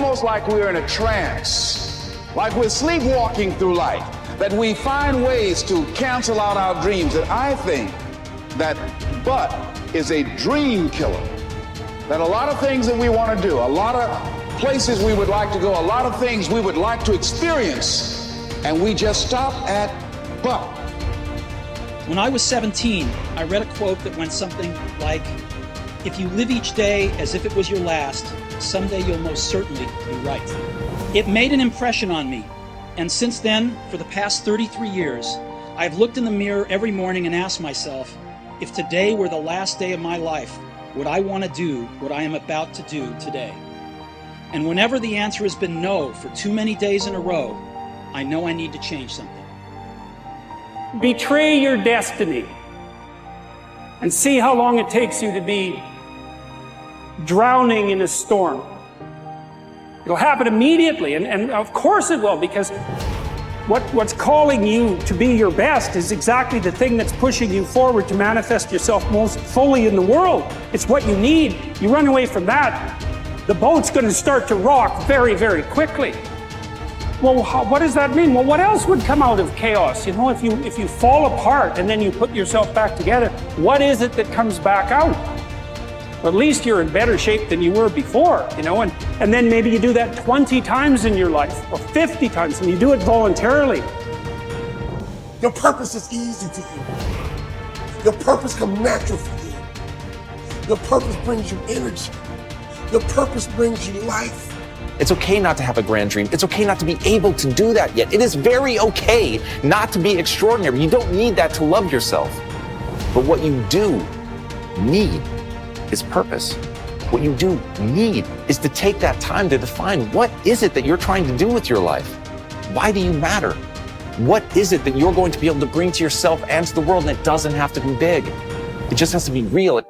almost like we're in a trance, like we're sleepwalking through life, that we find ways to cancel out our dreams. And I think that but is a dream killer. That a lot of things that we want to do, a lot of places we would like to go, a lot of things we would like to experience, and we just stop at but. When I was 17, I read a quote that went something like, "If you live each day as if it was your last, someday you'll most certainly be right." It made an impression on me, and since then, for the past 33 years, I've looked in the mirror every morning and asked myself, if today were the last day of my life, would I want to do what I am about to do today? And whenever the answer has been no for too many days in a row, I know I need to change something. Betray your destiny and see how long it takes you to be drowning in a storm. It'll happen immediately, and of course it will, because what's calling you to be your best is exactly the thing that's pushing you forward to manifest yourself most fully in the world. It's what you need. You run away from that, the boat's going to start to rock very, very quickly. Well, what does that mean? Well, what else would come out of chaos? You know, if you fall apart and then you put yourself back together, what is it that comes back out? Well, at least you're in better shape than you were before, you know, and then maybe you do that 20 times in your life or 50 times, and you do it voluntarily. Your purpose is easy to you. Your purpose comes natural for you. Your purpose brings you energy. Your purpose brings you life. It's okay not to have a grand dream. It's okay not to be able to do that yet. It is very okay not to be extraordinary. You don't need that to love yourself. But what you do need is purpose. What you do need is to take that time to define what is it that you're trying to do with your life? Why do you matter? What is it that you're going to be able to bring to yourself and to the world? And it doesn't have to be big. It just has to be real.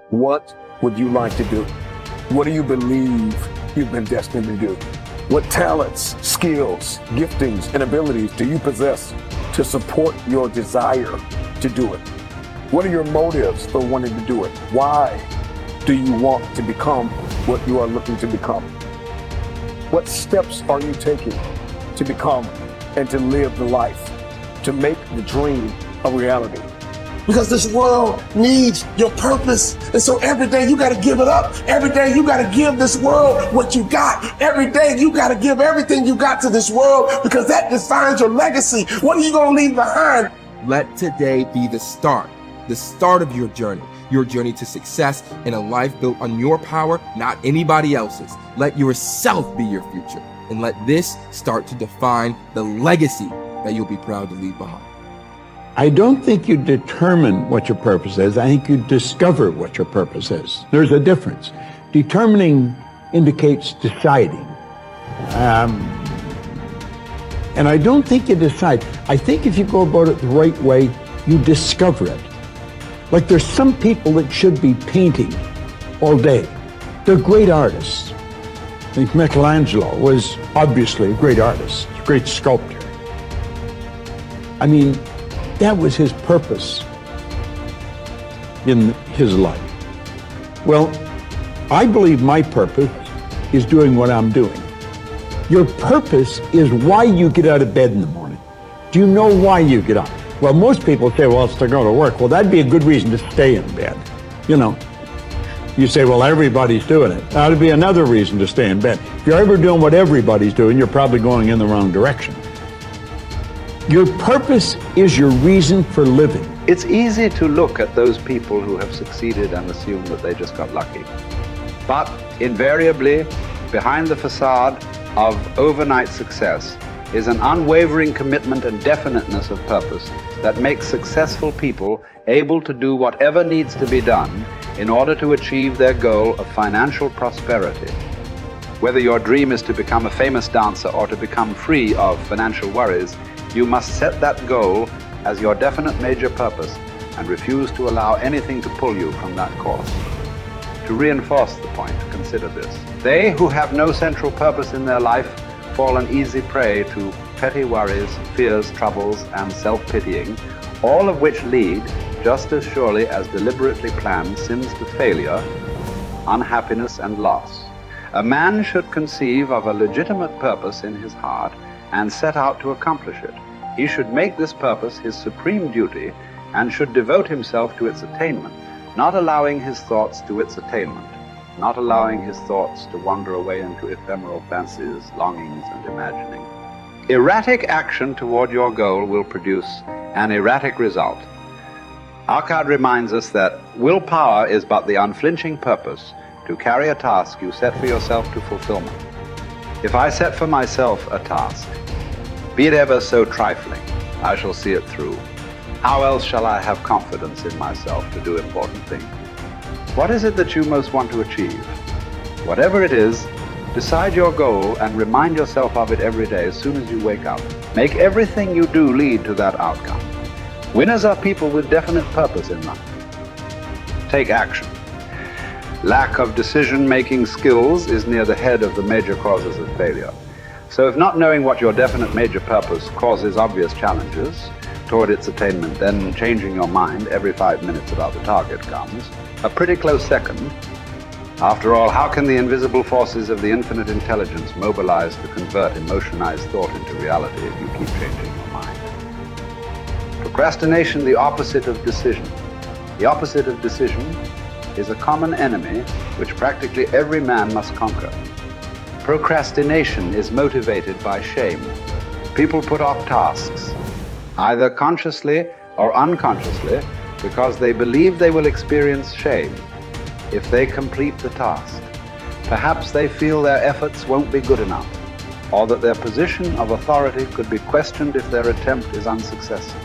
What would you like to do? What do you believe you've been destined to do? What talents, skills, giftings, and abilities do you possess to support your desire to do it? What are your motives for wanting to do it? Why do you want to become what you are looking to become? What steps are you taking to become and to live the life, to make the dream a reality? Because this world needs your purpose. And so every day you got to give it up. Every day you got to give this world what you got. Every day you got to give everything you got to this world, because that defines your legacy. What are you going to leave behind? Let today be the start of your journey to success in a life built on your power, not anybody else's. Let yourself be your future, and let this start to define the legacy that you'll be proud to leave behind. I don't think you determine what your purpose is. I think you discover what your purpose is. There's a difference. Determining indicates deciding. And I don't think you decide. I think if you go about it the right way, you discover it. Like there's some people that should be painting all day. They're great artists. I think Michelangelo was obviously a great artist, a great sculptor. I mean, that was his purpose in his life. Well, I believe my purpose is doing what I'm doing. Your purpose is why you get out of bed in the morning. Do you know why you get up? Well, most people say, well, it's to go to work. Well, that'd be a good reason to stay in bed. You know, you say, well, everybody's doing it. That'd be another reason to stay in bed. If you're ever doing what everybody's doing, you're probably going in the wrong direction. Your purpose is your reason for living. It's easy to look at those people who have succeeded and assume that they just got lucky. But invariably, behind the facade of overnight success is an unwavering commitment and definiteness of purpose that makes successful people able to do whatever needs to be done in order to achieve their goal of financial prosperity. Whether your dream is to become a famous dancer or to become free of financial worries, you must set that goal as your definite major purpose and refuse to allow anything to pull you from that course. To reinforce the point, consider this. They who have no central purpose in their life fall an easy prey to petty worries, fears, troubles, and self-pitying, all of which lead, just as surely as deliberately planned sins, to failure, unhappiness, and loss. A man should conceive of a legitimate purpose in his heart and set out to accomplish it. He should make this purpose his supreme duty and should devote himself to its attainment, not allowing his thoughts to its attainment, not allowing his thoughts to wander away into ephemeral fancies, longings, and imagining. Erratic action toward your goal will produce an erratic result. Our card reminds us that willpower is but the unflinching purpose to carry a task you set for yourself to fulfillment. If I set for myself a task, be it ever so trifling, I shall see it through. How else shall I have confidence in myself to do important things? What is it that you most want to achieve? Whatever it is, decide your goal and remind yourself of it every day as soon as you wake up. Make everything you do lead to that outcome. Winners are people with definite purpose in life. Take action. Lack of decision-making skills is near the head of the major causes of failure. So if not knowing what your definite major purpose causes obvious challenges toward its attainment, then changing your mind every 5 minutes about the target comes a pretty close second. After all, how can the invisible forces of the infinite intelligence mobilize to convert emotionized thought into reality if you keep changing your mind? Procrastination, the opposite of decision. The opposite of decision is a common enemy which practically every man must conquer. Procrastination is motivated by shame. People put off tasks, either consciously or unconsciously, because they believe they will experience shame if they complete the task. Perhaps they feel their efforts won't be good enough, or that their position of authority could be questioned if their attempt is unsuccessful.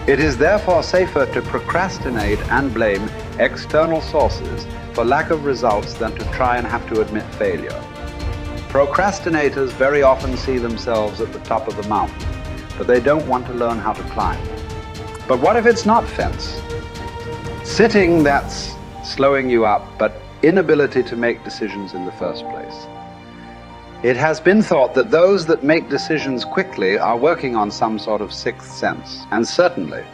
It is therefore safer to procrastinate and blame external sources for lack of results than to try and have to admit failure. Procrastinators very often see themselves at the top of the mountain, but they don't want to learn how to climb. But what if it's not fence? Sitting, that's slowing you up, but inability to make decisions in the first place. It has been thought that those that make decisions quickly are working on some sort of sixth sense, and certainly.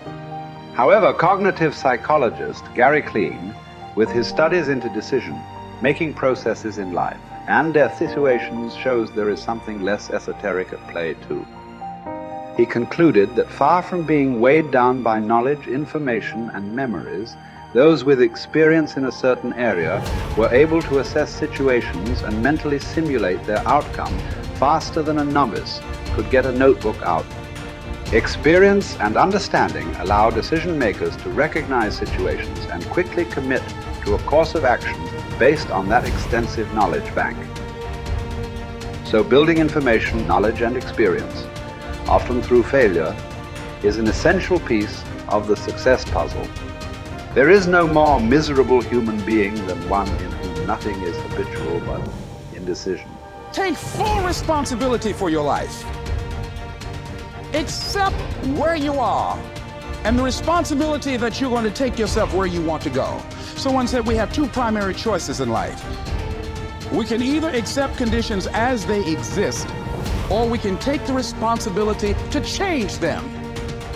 However, cognitive psychologist Gary Klein, with his studies into decision-making processes in life and their situations, shows there is something less esoteric at play too. He concluded that far from being weighed down by knowledge, information, and memories, those with experience in a certain area were able to assess situations and mentally simulate their outcome faster than a novice could get a notebook out. Experience and understanding allow decision makers to recognize situations and quickly commit to a course of action based on that extensive knowledge bank. So building information, knowledge, and experience, often through failure, is an essential piece of the success puzzle. There is no more miserable human being than one in whom nothing is habitual but indecision. Take full responsibility for your life. Accept where you are and the responsibility that you're going to take yourself where you want to go. Someone said we have two primary choices in life. We can either accept conditions as they exist, or we can take the responsibility to change them.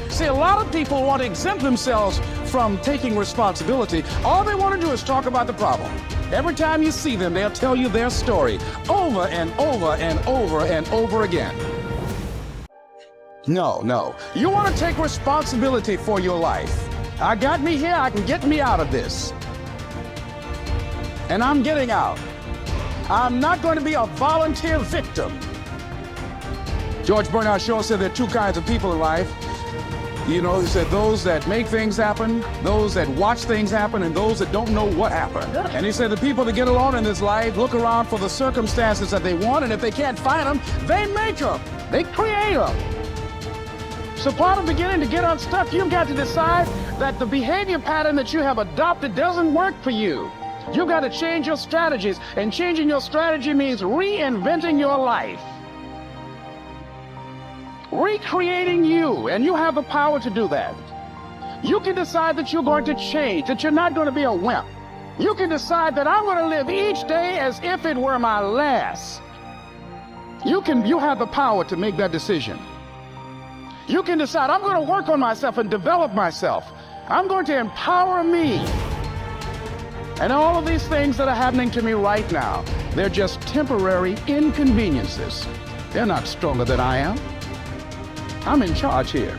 See, a lot of people want to exempt themselves from taking responsibility. All they want to do is talk about the problem. Every time you see them, they'll tell you their story over and over and over and over again. No. You want to take responsibility for your life. I got me here, I can get me out of this. And I'm getting out. I'm not going to be a volunteer victim. George Bernard Shaw said there are two kinds of people in life. You know, he said those that make things happen, those that watch things happen, and those that don't know what happened. And he said the people that get along in this life look around for the circumstances that they want, and if they can't find them, they make them. They create them. So part of beginning to get unstuck, you've got to decide that the behavior pattern that you have adopted doesn't work for you. You've got to change your strategies, and changing your strategy means reinventing your life. Recreating you, and you have the power to do that. You can decide that you're going to change, that you're not going to be a wimp. You can decide that I'm going to live each day as if it were my last. You have the power to make that decision. You can decide I'm going to work on myself and develop myself. I'm going to empower me. And all of these things that are happening to me right now, they're just temporary inconveniences. They're not stronger than I am. I'm in charge here.